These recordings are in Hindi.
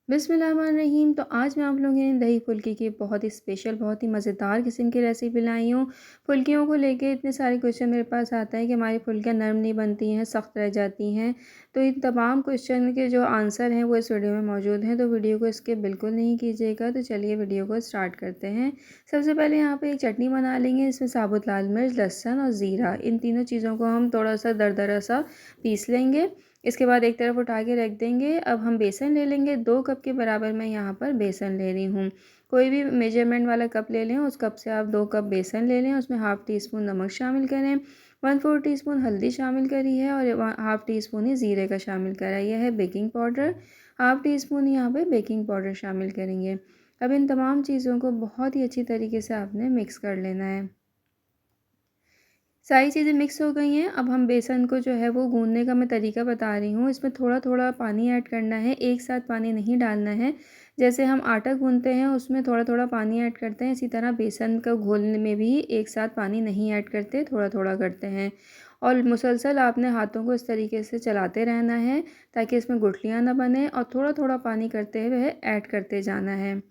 बिस्मिल्लाहिर्रहमानिर्रहीम। तो आज मैं आप लोगों के लिए दही फुल्की की बहुत ही स्पेशल, बहुत ही मज़ेदार किस्म की रेसिपी लाई हूँ। फुल्कियों को लेके इतने सारे क्वेश्चन मेरे पास आता है कि हमारी फुल्कियाँ नरम नहीं बनती हैं, सख्त रह जाती हैं। तो इन तमाम क्वेश्चन के जो आंसर हैं वो इस वीडियो में मौजूद हैं, तो वीडियो को स्किप बिल्कुल नहीं कीजिएगा। तो चलिए वीडियो को स्टार्ट करते हैं। सबसे पहले यहाँ पर एक चटनी बना लेंगे। इसमें साबुत लाल मिर्च, लहसुन और ज़ीरा, इन तीनों चीज़ों को हम थोड़ा सा दरदरा सा पीस लेंगे। इसके बाद एक तरफ उठा के रख देंगे। अब हम बेसन ले लेंगे। 2 कप के बराबर मैं यहाँ पर बेसन ले रही हूँ। कोई भी मेजरमेंट वाला कप ले लें, उस कप से आप 2 कप बेसन ले लें। उसमें हाफ़ टी स्पून नमक शामिल करें, 1/4 टीस्पून हल्दी शामिल करी है और हाफ़ टी स्पून ही ज़ीरे का शामिल करा। यह है baking powder, half tea spoon यहाँ पे बेकिंग पाउडर शामिल करेंगे। अब इन तमाम चीज़ों को बहुत ही अच्छी तरीके से आपने मिक्स कर लेना है। सारी चीज़ें मिक्स हो गई हैं। अब हम बेसन को जो है वो गूँथने का मैं तरीका बता रही हूँ। इसमें थोड़ा-थोड़ा पानी ऐड करना है, एक साथ पानी नहीं डालना है। जैसे हम आटा गूँथते हैं उसमें थोड़ा-थोड़ा पानी ऐड करते हैं, इसी तरह बेसन को घोलने में भी एक साथ पानी नहीं ऐड करते, थोड़ा-थोड़ा करते हैं। और मुसलसल आपने हाथों को इस तरीके से चलाते रहना है ताकि इसमें गुठलियाँ ना बनें, और थोड़ा-थोड़ा पानी करते हुए ऐड करते जाना है।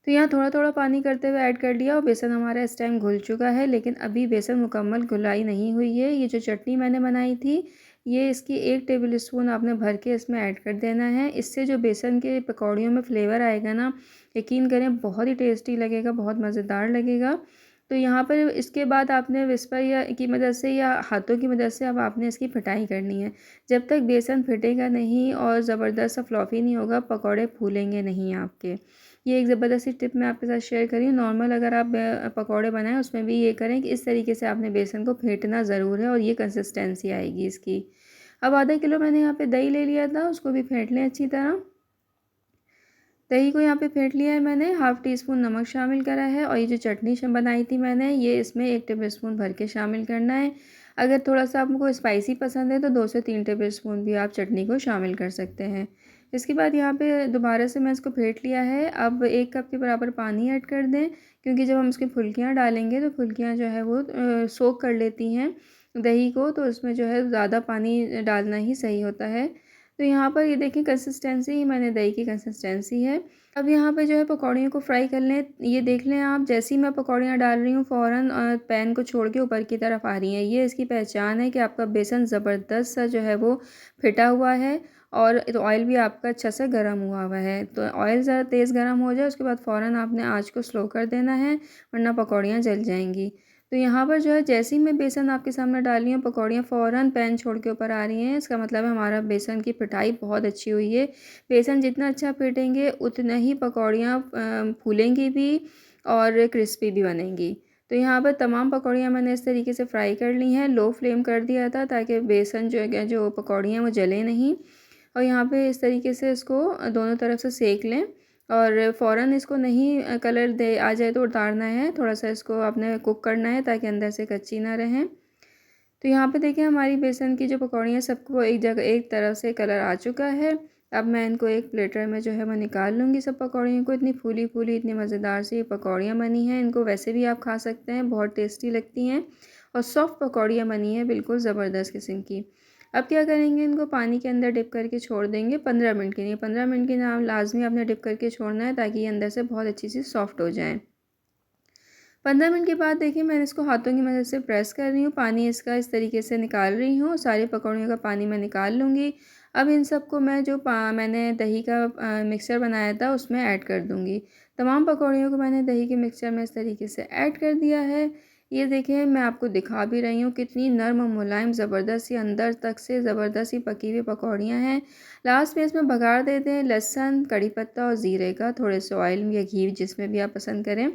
तो यहाँ थोड़ा-थोड़ा पानी करते हुए ऐड कर लिया और बेसन हमारा इस टाइम घुल चुका है, लेकिन अभी बेसन मुकम्मल घुलाई नहीं हुई है। ये जो चटनी मैंने बनाई थी, ये इसकी 1 टेबल स्पून आपने भर के इसमें ऐड कर देना है। इससे जो बेसन के पकौड़ियों में फ्लेवर आएगा ना, यकीन करें बहुत ही टेस्टी लगेगा, बहुत मज़ेदार लगेगा। तो यहाँ पर इसके बाद आपने विस्पर या की मदद से या हाथों की मदद से अब आपने इसकी पिटाई करनी है। जब तक बेसन फिटेगा नहीं और ज़बरदस्त सा फ्लॉफी नहीं होगा, पकौड़े फूलेंगे नहीं आपके। ये एक ज़बरदस्त सी टिप मैं आपके साथ शेयर कर रही हूँ। नॉर्मल अगर आप पकौड़े बनाएँ उसमें भी ये करें कि इस तरीके से आपने बेसन को फेंटना ज़रूर है और ये कंसिस्टेंसी आएगी इसकी। अब आधा किलो मैंने यहाँ पे दही ले लिया था, उसको भी फेंट लें अच्छी तरह। दही को यहाँ पे फेंट लिया है मैंने, हाफ़ टी स्पून नमक शामिल करा है और ये जो चटनी बनाई थी मैंने, ये इसमें 1 टेबल स्पून भर के शामिल करना है। अगर थोड़ा-सा आपको स्पाइसी पसंद है तो 2 से 3 टेबल स्पून भी आप चटनी को शामिल कर सकते हैं। इसके बाद यहाँ पे दोबारा से मैं इसको फेंट लिया है। अब 1 कप के बराबर पानी ऐड कर दें, क्योंकि जब हम इसकी फुल्कियाँ डालेंगे तो फुल्कियाँ जो है वो सोक कर लेती हैं दही को, तो उसमें जो है ज़्यादा पानी डालना ही सही होता है। तो यहाँ पर ये देखिए कंसिस्टेंसी ही मैंने दही की कंसिस्टेंसी है। अब यहाँ पे जो है पकौड़ियों को फ्राई कर लें। ये देख लें आप, जैसे ही मैं पकौड़ियाँ डाल रही हूँ फ़ौरन पैन को छोड़ के ऊपर की तरफ आ रही हैं। ये इसकी पहचान है कि आपका बेसन ज़बरदस्त सा जो है वो फिटा हुआ है और तो ऑयल भी आपका अच्छा से गर्म हुआ हुआ है। तो ऑयल ज़रा तेज़ गर्म हो जाए उसके बाद फ़ौरन आपने आँच को स्लो कर देना है, वरना पकौड़ियाँ जल जाएँगी। तो यहाँ पर जो है जैसे ही मैं बेसन आपके सामने डाल रही हूँ, पकौड़ियाँ फ़ौरन पैन छोड़ के ऊपर आ रही हैं। इसका मतलब है हमारा बेसन की पिटाई बहुत अच्छी हुई है। बेसन जितना अच्छा फेंटेंगे उतना ही पकौड़ियाँ फूलेंगी भी और क्रिस्पी भी बनेंगी। तो यहाँ पर तमाम पकौड़ियाँ मैंने इस तरीके से फ्राई कर ली हैं। लो फ्लेम कर दिया था ताकि बेसन जो पकौड़ियाँ वो जले नहीं। और यहाँ पे इस तरीके से इसको दोनों तरफ से सेक लें और फ़ौरन इसको नहीं कलर दे आ जाए तो उतारना है। थोड़ा-सा इसको आपने कुक करना है ताकि अंदर से कच्ची ना रहें। तो यहाँ पे देखिए हमारी बेसन की जो पकौड़ियाँ सबको एक जगह एक तरफ से कलर आ चुका है। अब मैं इनको एक प्लेटर में जो है मैं निकाल लूँगी सब पकौड़ियों को। इतनी फूली-फूली, इतनी मज़ेदार सी ये पकौड़ियाँ बनी हैं। इनको वैसे भी आप खा सकते हैं, बहुत टेस्टी लगती हैं और सॉफ्ट पकौड़ियाँ बनी हैं, बिल्कुल ज़बरदस्त किस्म की। अब क्या करेंगे, इनको पानी के अंदर डिप करके छोड़ देंगे 15 मिनट के लिए। 15 मिनट के नाम लाज़मी आपने डिप करके छोड़ना है ताकि ये अंदर से बहुत अच्छी सी सॉफ्ट हो जाएँ। 15 मिनट के बाद देखिए मैंने इसको हाथों की मदद से प्रेस कर रही हूँ, पानी इसका इस तरीके से निकाल रही हूँ, सारी पकौड़ियों का पानी मैं निकाल लूँगी। अब इन सबको मैं जो मैंने दही का मिक्सचर बनाया था उसमें ऐड कर दूँगी। तमाम पकौड़ियों को मैंने दही के मिक्सचर में इस तरीके से ऐड कर दिया है। ये देखिए मैं आपको दिखा भी रही हूँ कितनी नर्म और मुलायम ज़बरदस्त सी अंदर तक से ज़बरदस्त सी पकी हुई पकौड़ियाँ हैं। लास्ट में इसमें बघार देते हैं लहसुन, कड़ी पत्ता और ज़ीरे का, थोड़े से ऑयल या घी जिसमें भी आप पसंद करें,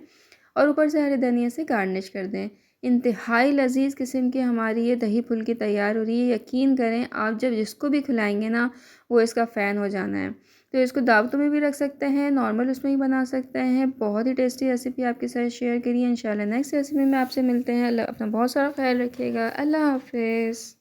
और ऊपर से हरे धनिया से गार्निश कर दें। इंतहाई लज़ीज़ किस्म की हमारी ये दही फुल्की तैयार हो रही है। यकीन करें आप जब जिसको भी खिलाएँगे ना, वो इसका फ़ैन हो जाना है। तो इसको दावतों में भी रख सकते हैं, नॉर्मल उसमें भी बना सकते हैं। बहुत ही टेस्टी रेसिपी आपके साथ शेयर करी है। इंशाल्लाह नेक्स्ट रेसिपी में आपसे मिलते हैं। अपना बहुत सारा ख़्याल रखिएगा। अल्लाह हाफ़िज़।